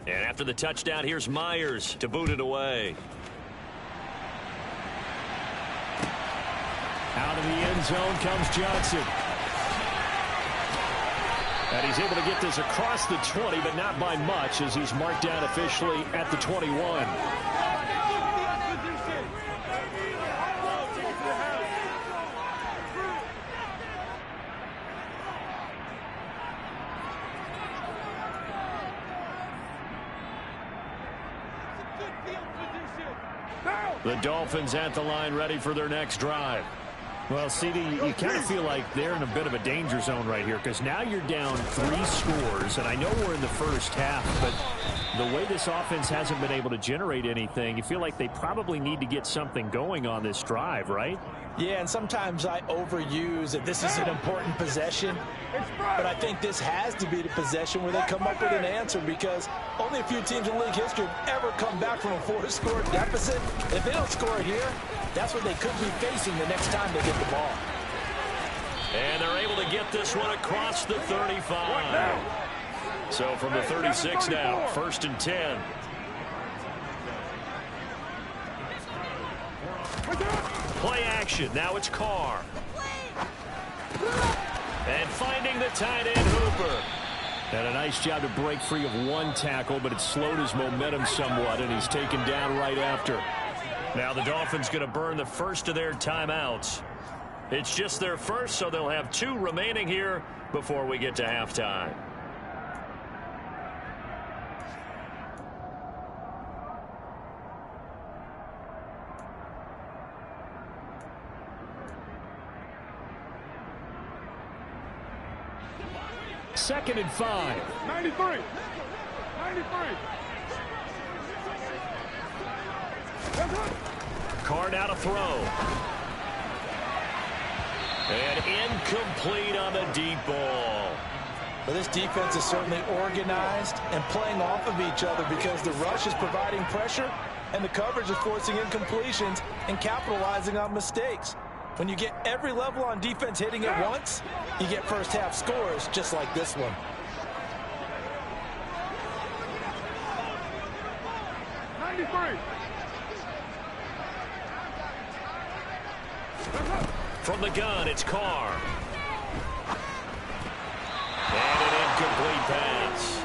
And after the touchdown, here's Myers to boot it away. Out of the end zone comes Johnson. And he's able to get this across the 20, but not by much, as he's marked down officially at the 21. The Dolphins at the line, ready for their next drive. Well, CD, you kind of feel like they're in a bit of a danger zone right here, because now you're down 3 scores, and I know we're in the first half, but the way this offense hasn't been able to generate anything, you feel like they probably need to get something going on this drive, right? Yeah, and sometimes I overuse that this is an important possession, but I think this has to be the possession where they come up with an answer, because only a few teams in league history have ever come back from a 4-score deficit. If they don't score here, that's what they could be facing the next time they get the ball. And they're able to get this one across the 35. So from the 36 now, 1st and 10. Play action. Now it's Carr. And finding the tight end, Hooper. And a nice job to break free of 1 tackle, but it slowed his momentum somewhat, and he's taken down right after. Now the Dolphins going to burn the first of their timeouts. It's just their first, so they'll have 2 remaining here before we get to halftime. Second and 5. 93. 93. Carr now to throw. And incomplete on the deep ball. But this defense is certainly organized and playing off of each other, because the rush is providing pressure and the coverage is forcing incompletions and capitalizing on mistakes. When you get every level on defense hitting at once, you get first half scores just like this one. From the gun, it's Carr. And an incomplete pass.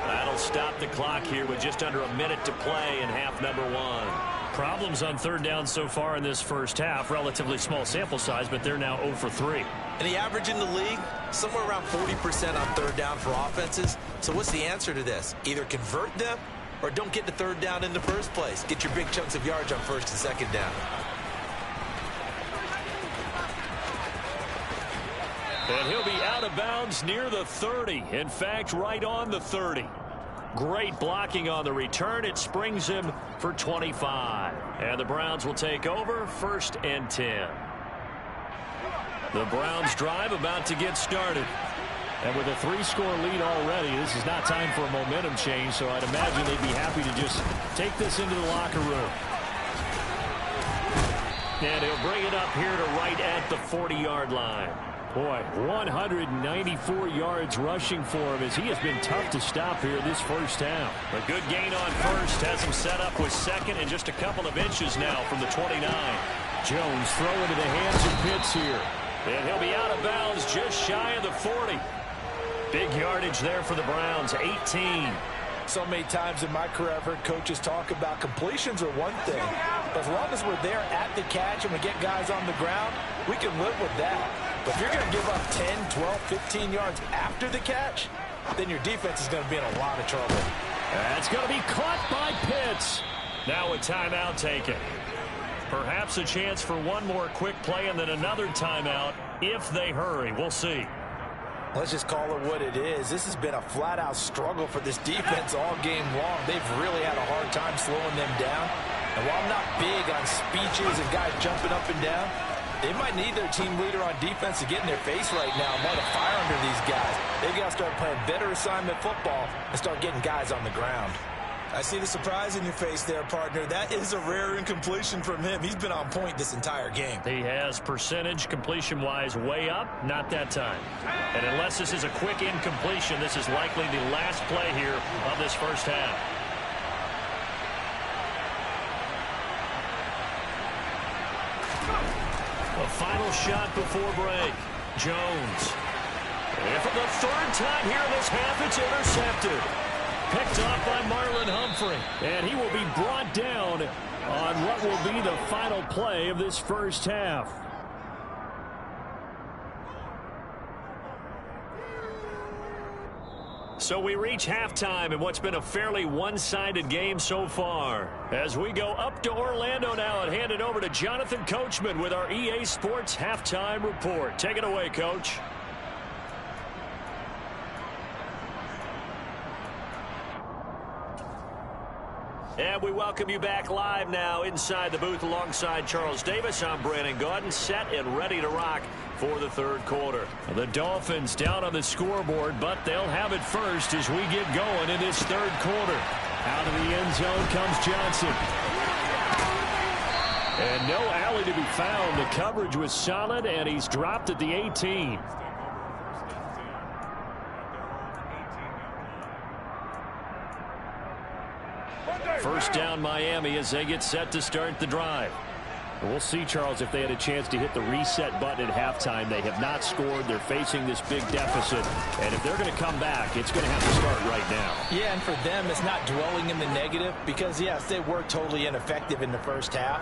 That'll stop the clock here with just under a minute to play in half number 1. Problems on 3rd down so far in this first half. Relatively small sample size, but they're now 0 for 3. And the average in the league, somewhere around 40% on 3rd down for offenses. So what's the answer to this? Either convert them or don't get to 3rd down in the first place. Get your big chunks of yards on 1st and 2nd down. And he'll be out of bounds near the 30. In fact, right on the 30. Great blocking on the return. It springs him for 25. And the Browns will take over, 1st and 10. The Browns drive about to get started. And with a 3-score lead already, this is not time for a momentum change, so I'd imagine they'd be happy to just take this into the locker room. And he'll bring it up here to right at the 40-yard line. Boy, 194 yards rushing for him, as he has been tough to stop here this first half. A good gain on 1st, has him set up with 2nd and just a couple of inches now from the 29. Jones throw into the hands of Pitts here. And he'll be out of bounds just shy of the 40. Big yardage there for the Browns, 18. So many times in my career I've heard coaches talk about completions are one thing. But as long as we're there at the catch and we get guys on the ground, we can live with that. But if you're going to give up 10, 12, 15 yards after the catch, then your defense is going to be in a lot of trouble. That's going to be caught by Pitts. Now a timeout taken. Perhaps a chance for one more quick play and then another timeout if they hurry. We'll see. Let's just call it what it is. This has been a flat-out struggle for this defense all game long. They've really had a hard time slowing them down. And while I'm not big on speeches and guys jumping up and down, they might need their team leader on defense to get in their face right now and light a fire under these guys. They've got to start playing better assignment football and start getting guys on the ground. I see the surprise in your face there, partner. That is a rare incompletion from him. He's been on point this entire game. He has percentage completion-wise way up, not that time. And unless this is a quick incompletion, this is likely the last play here of this first half. The final shot before break. Jones. And for the third time here in this half, it's intercepted. Picked off by Marlon Humphrey. And he will be brought down on what will be the final play of this first half. So we reach halftime in what's been a fairly one-sided game so far. As we go up to Orlando now and hand it over to Jonathan Coachman with our EA Sports Halftime Report. Take it away, Coach. And we welcome you back live now inside the booth alongside Charles Davis. I'm Brandon Gaudin, set and ready to rock for the third quarter. The Dolphins down on the scoreboard, but they'll have it first as we get going in this third quarter. Out of the end zone comes Johnson. And no alley to be found. The coverage was solid, and he's dropped at the 18. First down Miami as they get set to start the drive. We'll see, Charles, if they had a chance to hit the reset button at halftime. They have not scored. They're facing this big deficit. And if they're going to come back, it's going to have to start right now. Yeah, and for them, it's not dwelling in the negative because, yes, they were totally ineffective in the first half.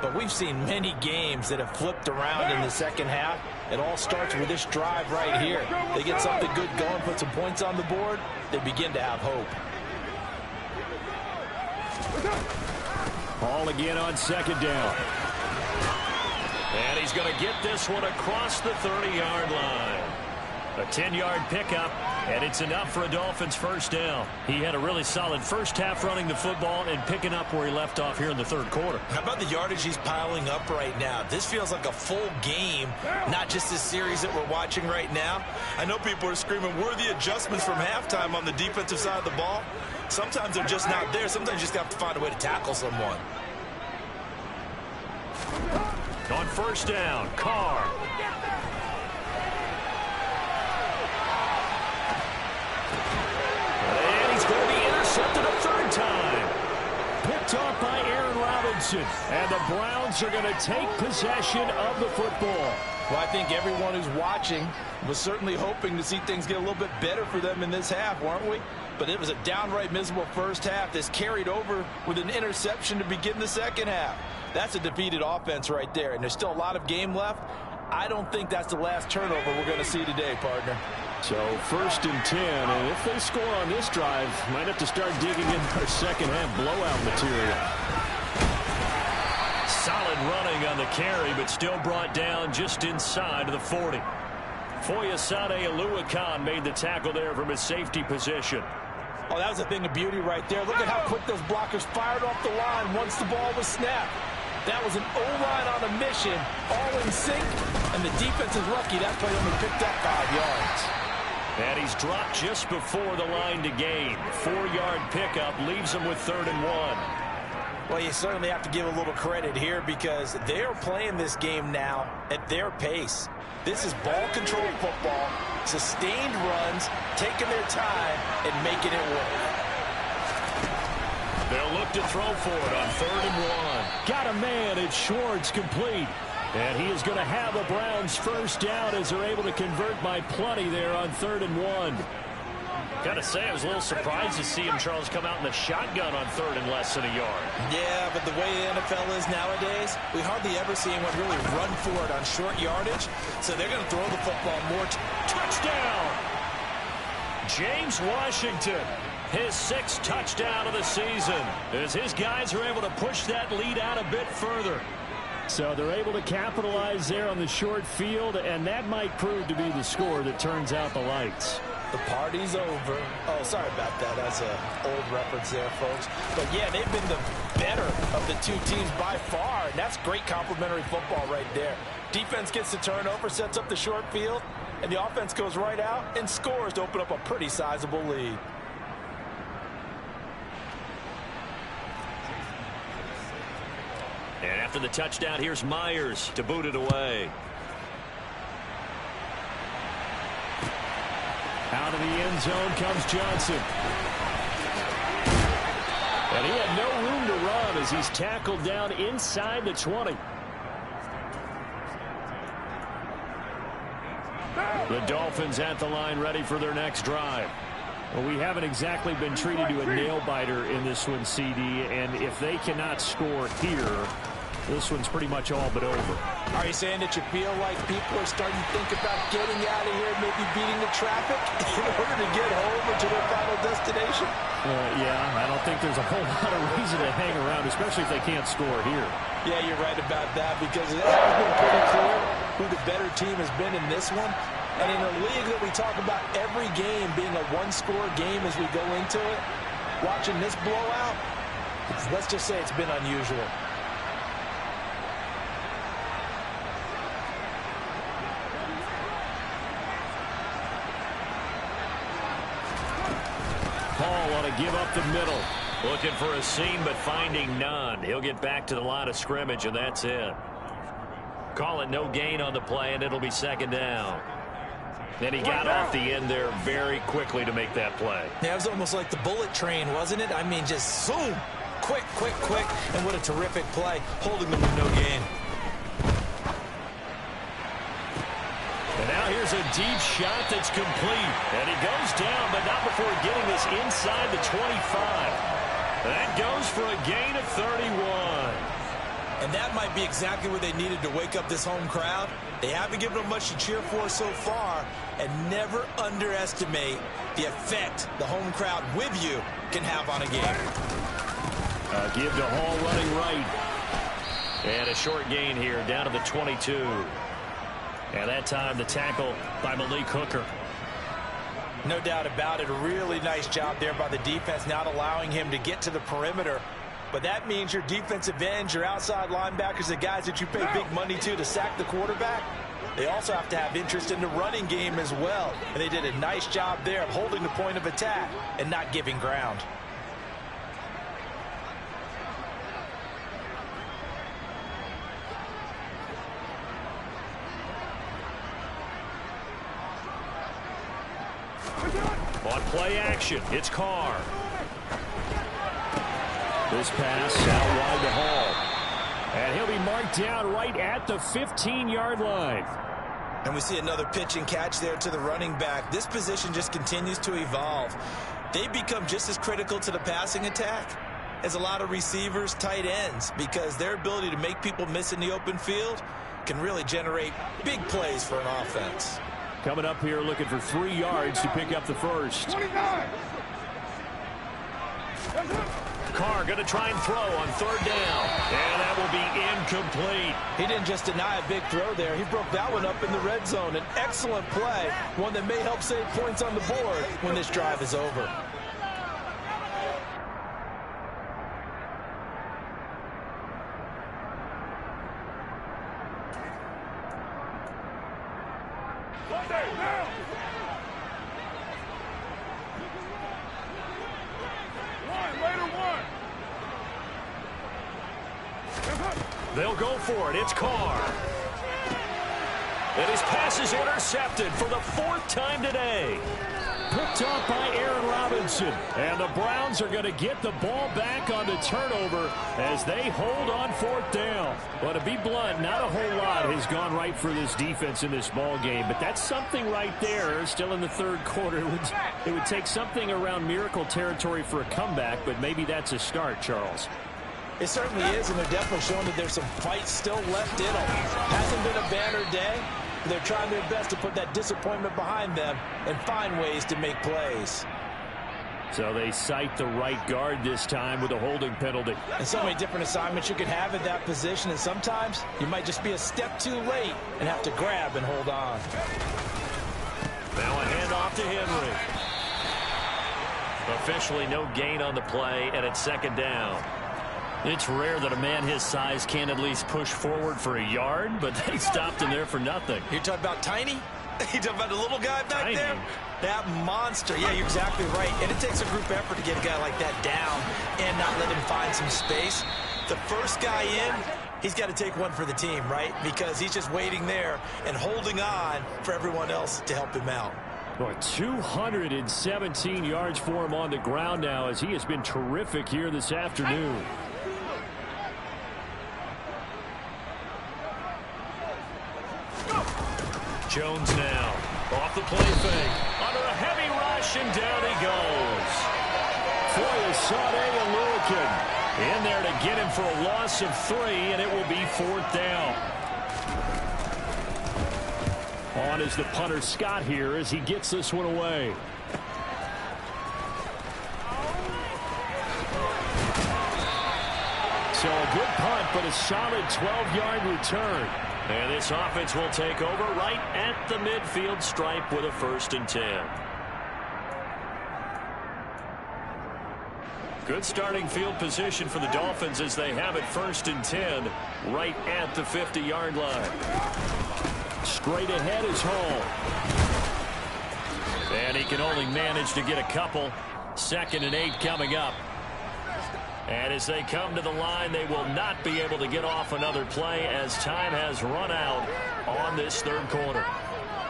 But we've seen many games that have flipped around in the second half. It all starts with this drive right here. They get something good going, put some points on the board, they begin to have hope. Ball again on second down. And he's going to get this one across the 30-yard line. A 10-yard pickup, and it's enough for a Dolphins first down. He had a really solid first half running the football and picking up where he left off here in the third quarter. How about the yardage he's piling up right now? This feels like a full game, not just this series that we're watching right now. I know people are screaming, worthy adjustments from halftime on the defensive side of the ball. Sometimes they're just not there. Sometimes you just have to find a way to tackle someone. On first down, Carr. And he's going to be intercepted a third time. Picked off by Aaron Robinson. And the Browns are going to take possession of the football. Well, I think everyone who's watching was certainly hoping to see things get a little bit better for them in this half, weren't we? But it was a downright miserable first half. This carried over with an interception to begin the second half. That's a defeated offense right there, and there's still a lot of game left. I don't think that's the last turnover we're going to see today, partner. So first and 10, and if they score on this drive, might have to start digging in our second half blowout material. Solid running on the carry, but still brought down just inside of the 40. Foyesade Oluwakan made the tackle there from his safety position. Oh, that was a thing of beauty right there. Look at how quick those blockers fired off the line once the ball was snapped. That was an O-line on a mission, all in sync, and the defense is lucky that play only picked up 5 yards. And he's dropped just before the line to gain. 4-yard pickup leaves him with 3rd and 1. Well, you certainly have to give a little credit here because they are playing this game now at their pace. This is ball control football, sustained runs, taking their time and making it work. They'll look to throw for it on 3rd and 1. Got a man, it's Schwartz, complete. And he is going to have the Browns first down as they're able to convert by plenty there on 3rd and 1. Gotta say, I was a little surprised to see him, Charles, come out in the shotgun on 3rd and less than a yard. Yeah, but the way the NFL is nowadays, we hardly ever see anyone really run for it on short yardage. So they're going to throw the football more. Touchdown! James Washington, his 6th touchdown of the season, as his guys are able to push that lead out a bit further. So they're able to capitalize there on the short field, and that might prove to be the score that turns out the lights. The party's over. Oh, sorry about that. That's an old reference there, folks. But, yeah, they've been the better of the two teams by far, and that's great complimentary football right there. Defense gets the turnover, sets up the short field, and the offense goes right out and scores to open up a pretty sizable lead. After the touchdown, here's Myers to boot it away. Out of the end zone comes Johnson. And he had no room to run as he's tackled down inside the 20. The Dolphins at the line ready for their next drive. Well, we haven't exactly been treated to a nail-biter in this one, CD, and if they cannot score here, this one's pretty much all but over. Are you saying that you feel like people are starting to think about getting out of here, maybe beating the traffic in order to get home or to their final destination? Yeah, I don't think there's a whole lot of reason to hang around, especially if they can't score here. Yeah, you're right about that because it has been pretty clear who the better team has been in this one. And in a league that we talk about every game being a one-score game as we go into it, watching this blowout, let's just say it's been unusual. Paul want to give up the middle. Looking for a seam, but finding none. He'll get back to the line of scrimmage, and that's it. Call it no gain on the play, and it'll be second down. And he got off the end there very quickly to make that play. Yeah, it was almost like the bullet train, wasn't it? I mean, just zoom. Quick, quick, quick. And what a terrific play, holding them to no gain. And now here's a deep shot that's complete. And he goes down, but not before getting this inside the 25. That goes for a gain of 31. And that might be exactly what they needed to wake up this home crowd. They haven't given them much to cheer for so far, and never underestimate the effect the home crowd with you can have on a game. Give to Hall running right. And a short gain here down to the 22. And that time the tackle by Malik Hooker. No doubt about it. A really nice job there by the defense, not allowing him to get to the perimeter. But that means your defensive ends, your outside linebackers, the guys that you pay big money to sack the quarterback, they also have to have interest in the running game as well. And they did a nice job there of holding the point of attack and not giving ground. On play action, it's Carr. This pass out wide to Hall. And he'll be marked down right at the 15-yard line. And we see another pitch and catch there to the running back. This position just continues to evolve. They become just as critical to the passing attack as a lot of receivers, tight ends, because their ability to make people miss in the open field can really generate big plays for an offense. Coming up here looking for 3 yards to pick up the first. 29. Carr going to try and throw on third down. And that will be incomplete. He didn't just deny a big throw there. He broke that one up in the red zone. An excellent play, one that may help save points on the board when this drive is over. They'll go for it. It's Carr. And his pass is intercepted for the 4th time today. Picked off by Aaron Robinson. And the Browns are going to get the ball back on the turnover as they hold on 4th down. Well, to be blunt, not a whole lot has gone right for this defense in this ball game. But that's something right there still in the 3rd quarter. It would take something around miracle territory for a comeback, but maybe that's a start, Charles. It certainly is, and they're definitely showing that there's some fight still left in them. Hasn't been a banner day. They're trying their best to put that disappointment behind them and find ways to make plays. So they cite the right guard this time with a holding penalty. And so many different assignments you can have in that position, and sometimes you might just be a step too late and have to grab and hold on. Now a handoff to Henry. Officially no gain on the play, and it's 2nd down. It's rare that a man his size can't at least push forward for a yard, but they stopped him there for nothing. You're talking about Tiny? You're talking about the little guy back Tiny. there? That monster. Yeah, you're exactly right. And it takes a group effort to get a guy like that down and not let him find some space. The first guy in He's got to take one for the team, right? Because he's just waiting there and holding on for everyone else to help him out. Boy, 217 yards for him on the ground now as he has been terrific here this afternoon. Jones now off the play fake. Under a heavy rush, and down he goes. Foyesade Aluakin in there to get him for a loss of 3, and it will be 4th down. On is the punter Scott here as he gets this one away. So a good punt, but a solid 12-yard return. And this offense will take over right at the midfield stripe with a 1st and 10. Good starting field position for the Dolphins as they have it 1st and 10 right at the 50-yard line. Straight ahead is Hall. And he can only manage to get a couple. 2nd and 8 coming up. And as they come to the line, they will not be able to get off another play as time has run out on this 3rd quarter.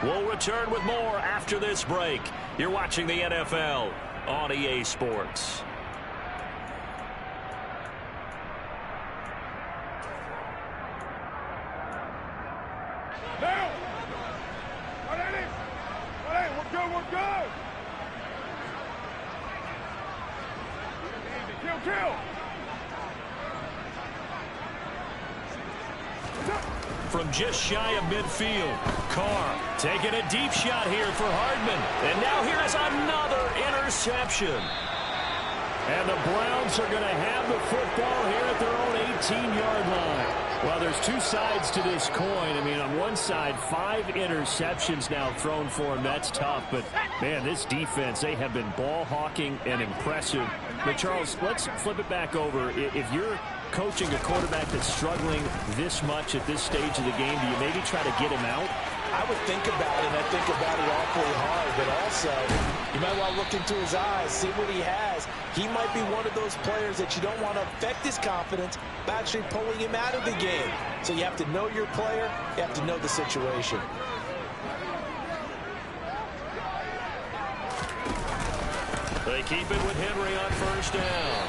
We'll return with more after this break. You're watching the NFL on EA Sports. We're good. Kill. From just shy of midfield, Carr taking a deep shot here for Hardman. And now here is another interception. And the Browns are going to have the football here at their own 18-yard line. Well, there's two sides to this coin. I mean, on one side, 5 interceptions now thrown for him. That's tough. But, man, this defense, they have been ball hawking and impressive. But, Charles, let's flip it back over. If you're coaching a quarterback that's struggling this much at this stage of the game, do you maybe try to get him out? I would think about it, and I think about it awfully hard. But also, you might want to look into his eyes, see what he has. He might be one of those players that you don't want to affect his confidence by actually pulling him out of the game. So you have to know your player. You have to know the situation. They keep it with Henry on 1st down.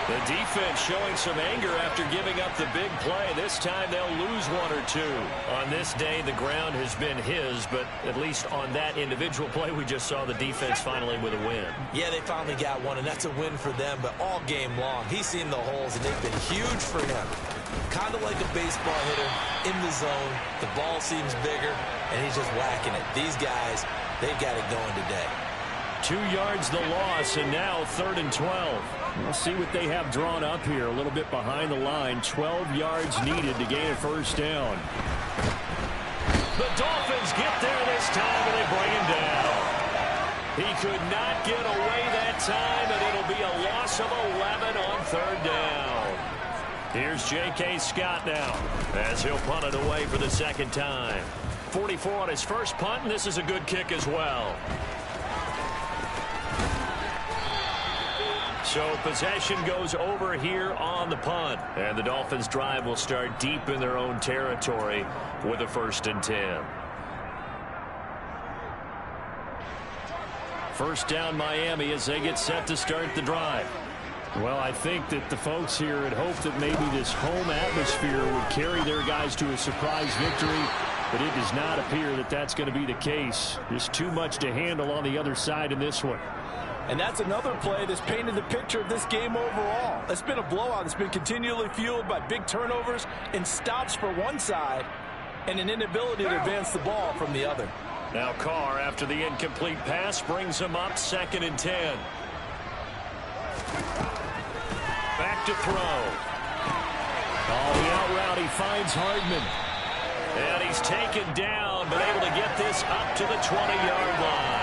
The defense showing some anger after giving up the big play. This time they'll lose 1 or 2. On this day, the ground has been his, but at least on that individual play, we just saw the defense finally with a win. Yeah, they finally got one, and that's a win for them, but all game long, he's seen the holes, and they've been huge for him. Kind of like a baseball hitter in the zone. The ball seems bigger, and he's just whacking it. These guys, they've got it going today. 2 yards the loss, and now 3rd and 12. We'll see what they have drawn up here. A little bit behind the line. 12 yards needed to gain a 1st down. The Dolphins get there this time, and they bring him down. He could not get away that time, and it'll be a loss of 11 on 3rd down. Here's J.K. Scott now as he'll punt it away for the 2nd time. 44 on his first punt, and this is a good kick as well. So possession goes over here on the punt. And the Dolphins drive will start deep in their own territory with a 1st and 10. 1st down Miami as they get set to start the drive. Well, I think that the folks here had hoped that maybe this home atmosphere would carry their guys to a surprise victory. But it does not appear that that's going to be the case. There's too much to handle on the other side in this one. And that's another play that's painted the picture of this game overall. It's been a blowout. It's been continually fueled by big turnovers and stops for one side and an inability to advance the ball from the other. Now Carr, after the incomplete pass, brings him up 2nd and 10. Back to throw. Oh, the out route, he finds Hardman. And he's taken down, but able to get this up to the 20-yard line.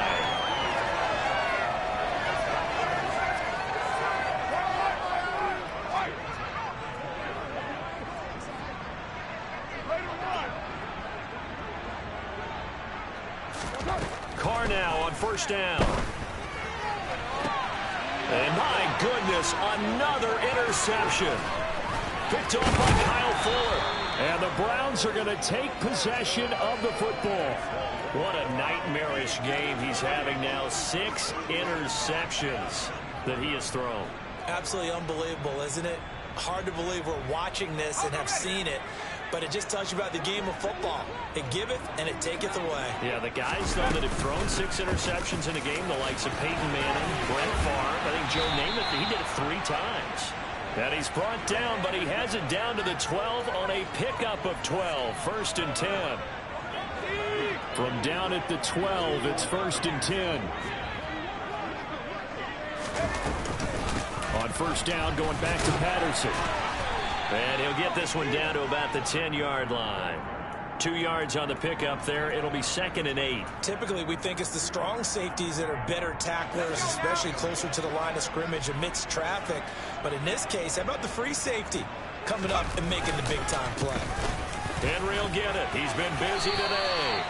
Carr now on 1st down. And my goodness, another interception. Picked off by Kyle Fuller. And the Browns are going to take possession of the football. What a nightmarish game he's having now. 6 interceptions that he has thrown. Absolutely unbelievable, isn't it? Hard to believe we're watching this and have seen it. But it just tells you about the game of football. It giveth and it taketh away. Yeah, the guys, though, that have thrown 6 interceptions in a game, the likes of Peyton Manning, Brett Favre, I think Joe Namath, he did it 3 times. And he's brought down, but he has it down to the 12 on a pickup of 12. 1st and 10. From down at the 12, it's 1st and 10. On 1st down, going back to Patterson. And he'll get this one down to about the 10-yard line. 2 yards on the pickup there. It'll be 2nd and 8. Typically, we think it's the strong safeties that are better tacklers, especially closer to the line of scrimmage amidst traffic. But in this case, how about the free safety coming up and making the big-time play? Henry will get it. He's been busy today.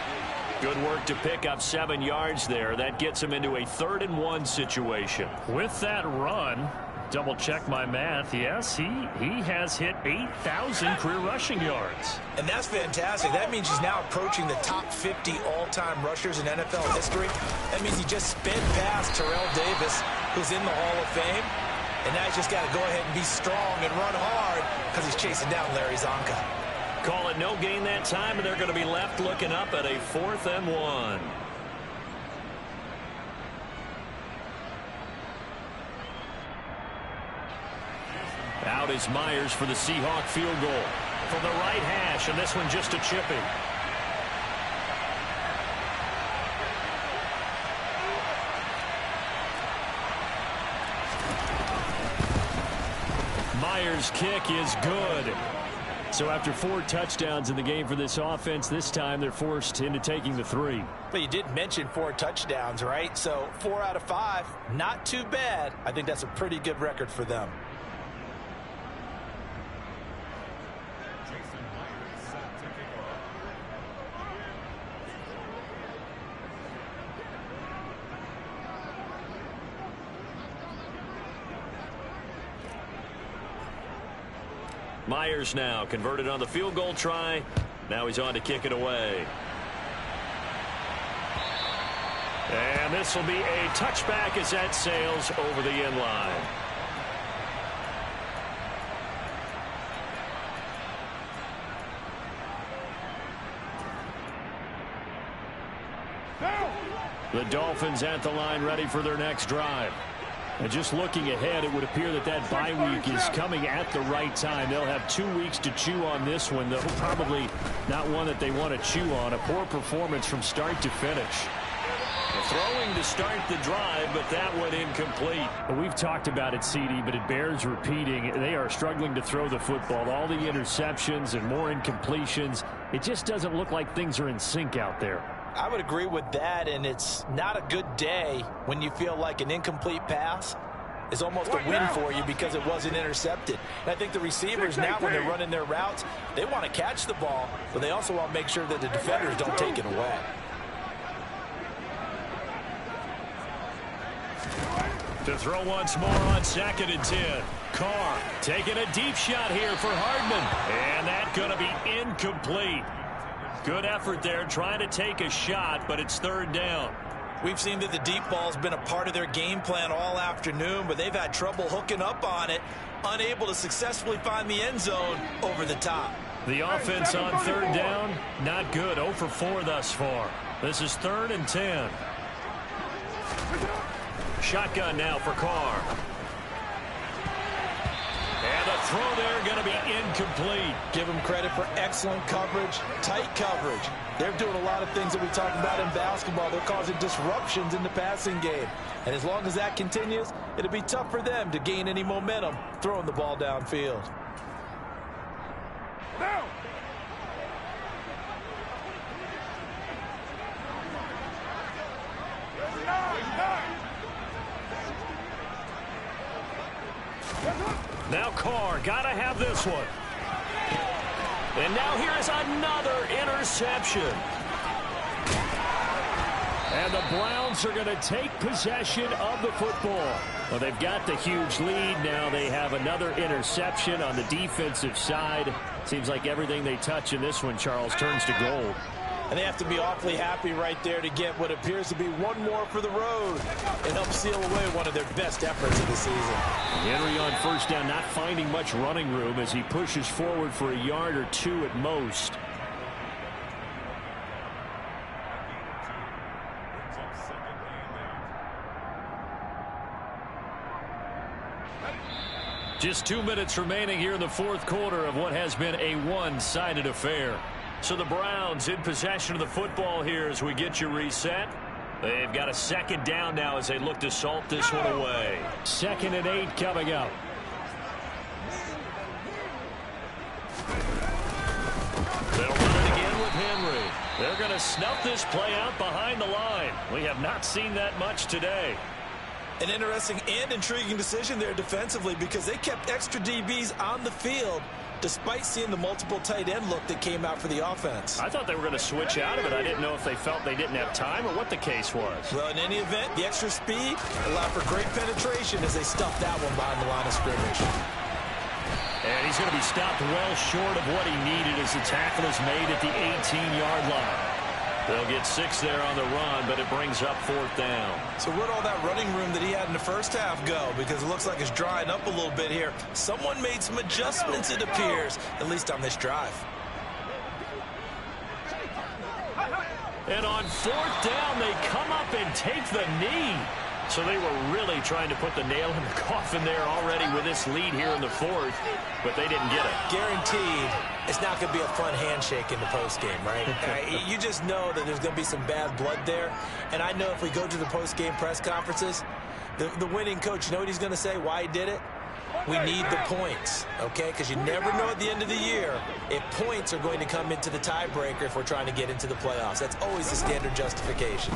Good work to pick up 7 yards there. That gets him into a 3rd and 1 situation. With that run, double check my math. Yes, he has hit 8,000 career rushing yards. And that's fantastic. That means he's now approaching the top 50 all-time rushers in NFL history. That means he just sped past Terrell Davis, who's in the Hall of Fame. And now he's just got to go ahead and be strong and run hard because he's chasing down Larry Zonka. Call it no gain that time, and they're going to be left looking up at a 4th and 1. Out is Myers for the Seahawk field goal from the right hash, and this one just a chipping. Myers' kick is good. So after 4 touchdowns in the game for this offense, this time they're forced into taking the 3. But you did mention 4 touchdowns, right? So 4 out of 5, not too bad. I think that's a pretty good record for them. Myers now converted on the field goal try. Now he's on to kick it away. And this will be a touchback as that sails over the end line. The Dolphins at the line ready for their next drive. And just looking ahead, it would appear that that bye week is coming at the right time. They'll have 2 weeks to chew on this one, though probably not one that they want to chew on. A poor performance from start to finish. Throwing to start the drive, but that went incomplete. Well, we've talked about it, CD, but it bears repeating. They are struggling to throw the football. All the interceptions and more incompletions. It just doesn't look like things are in sync out there. I would agree with that, and it's not a good day when you feel like an incomplete pass is almost a win for you because it wasn't intercepted. And I think the receivers now, when they're running their routes, they want to catch the ball, but they also want to make sure that the defenders don't take it away. To throw once more on 2nd and 10. Carr taking a deep shot here for Hardman. And that's going to be incomplete. Good effort there trying to take a shot, but it's 3rd down. We've seen that the deep ball's been a part of their game plan all afternoon, but they've had trouble hooking up on it, unable to successfully find the end zone over the top. The offense on 3rd down, not good. 0 for 4 thus far. This is 3rd and 10. Shotgun now for Carr. And the throw there going to be incomplete. Give them credit for excellent coverage, tight coverage. They're doing a lot of things that we talk about in basketball. They're causing disruptions in the passing game. And as long as that continues, it'll be tough for them to gain any momentum throwing the ball downfield. Now. Now Carr, gotta have this one. And now here's another interception. And the Browns are going to take possession of the football. Well, they've got the huge lead. Now they have another interception on the defensive side. Seems like everything they touch in this one, Charles, turns to gold. And they have to be awfully happy right there to get what appears to be one more for the road and help seal away one of their best efforts of the season. Henry on first down, not finding much running room as he pushes forward for a yard or two at most. Just 2 minutes remaining here in the fourth quarter of what has been a one-sided affair. So the Browns in possession of the football here as we get you reset. They've got a second down now as they look to salt this one away. 2nd and 8 coming up. They'll run it again with Henry. They're going to snuff this play out behind the line. We have not seen that much today. An interesting and intriguing decision there defensively because they kept extra DBs on the field despite seeing the multiple tight end look that came out for the offense. I thought they were going to switch out of it. I didn't know if they felt they didn't have time or what the case was. Well, in any event, the extra speed allowed for great penetration as they stuffed that one behind the line of scrimmage. And he's going to be stopped well short of what he needed as the tackle is made at the 18-yard line. They'll get 6 there on the run, but it brings up 4th down. So where'd all that running room that he had in the first half go? Because it looks like it's drying up a little bit here. Someone made some adjustments, it appears, at least on this drive. And on 4th down, they come up and take the knee. So they were really trying to put the nail in the coffin there already with this lead here in the 4th, but they didn't get it. Guaranteed it's not going to be a fun handshake in the postgame, right? You just know that there's going to be some bad blood there. And I know if we go to the postgame press conferences, the winning coach, you know what he's going to say, why he did it? We need the points, okay? Because you never know at the end of the year if points are going to come into the tiebreaker if we're trying to get into the playoffs. That's always the standard justification.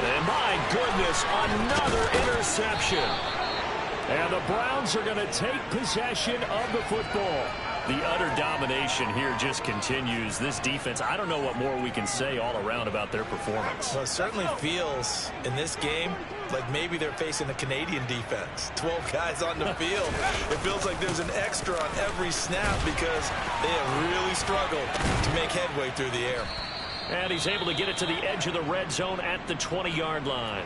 And my goodness, another interception. And the Browns are going to take possession of the football. The utter domination here just continues. This defense, I don't know what more we can say all around about their performance. Well, it certainly feels in this game like maybe they're facing a Canadian defense. 12 guys on the field. It feels like there's an extra on every snap because they have really struggled to make headway through the air. And he's able to get it to the edge of the red zone at the 20-yard line.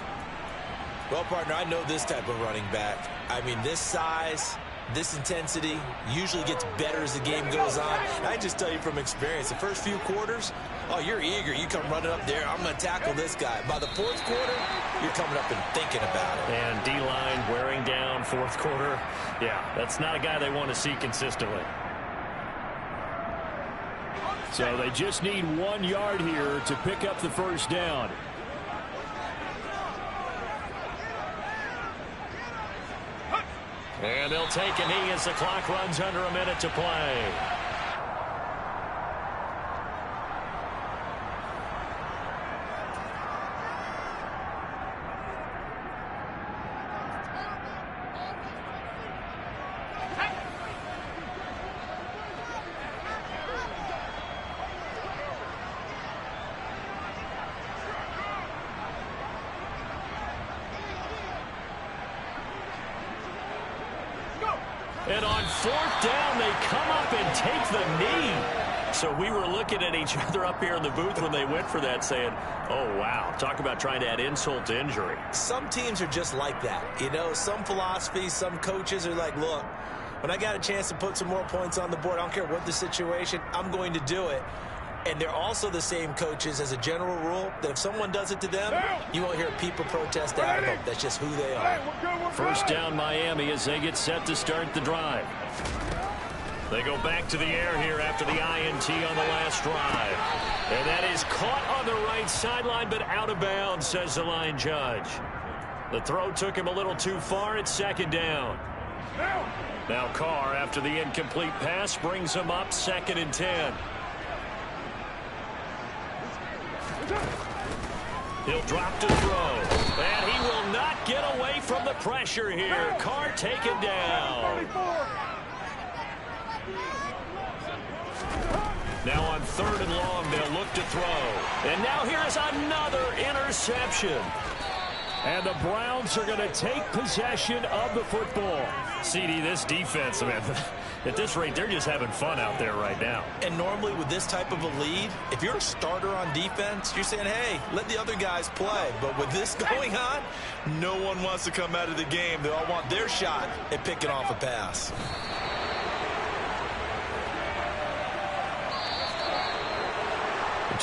Well, partner, I know this type of running back. I mean, this size, this intensity usually gets better as the game goes on. And I just tell you from experience, the first few quarters, oh, you're eager. You come running up there, I'm going to tackle this guy. By the 4th quarter, you're coming up and thinking about it. And D-line wearing down 4th quarter. Yeah, that's not a guy they want to see consistently. So they just need 1 yard here to pick up the first down. And they'll take a knee as the clock runs under a minute to play. And on 4th down, they come up and take the knee. So we were looking at each other up here in the booth when they went for that saying, oh, wow, talk about trying to add insult to injury. Some teams are just like that. You know, some philosophies, some coaches are like, look, when I got a chance to put some more points on the board, I don't care what the situation, I'm going to do it. And they're also the same coaches as a general rule that if someone does it to them, you won't hear people protest out of them. That's just who they are. First down Miami as they get set to start the drive. They go back to the air here after the INT on the last drive. And that is caught on the right sideline but out of bounds, says the line judge. The throw took him a little too far. It's 2nd down. Now Carr, after the incomplete pass, brings him up 2nd and 10. He'll drop to throw. And he will not get away from the pressure here. Carr taken down. Now on 3rd and long, they'll look to throw. And now here's another interception. And the Browns are going to take possession of the football. CD, this defense, man, at this rate, they're just having fun out there right now. And normally with this type of a lead, if you're a starter on defense, you're saying, hey, let the other guys play. But with this going on, no one wants to come out of the game. They all want their shot at picking off a pass.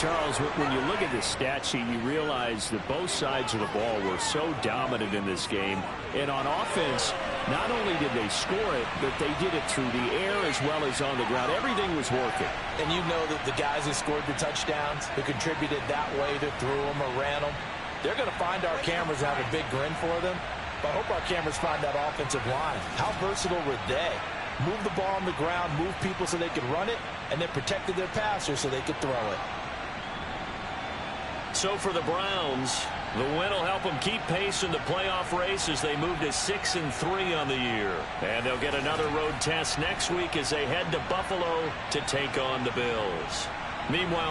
Charles, when you look at the stat sheet, you realize that both sides of the ball were so dominant in this game. And on offense, not only did they score it, but they did it through the air as well as on the ground. Everything was working. And you know that the guys who scored the touchdowns, who contributed that way, to threw them or ran them, they're going to find our cameras and have a big grin for them. But I hope our cameras find that offensive line. How versatile were they? Move the ball on the ground, move people so they could run it, and then protected their passers so they could throw it. So for the Browns, the win will help them keep pace in the playoff race as they move to 6-3 on the year. And they'll get another road test next week as they head to Buffalo to take on the Bills. Meanwhile,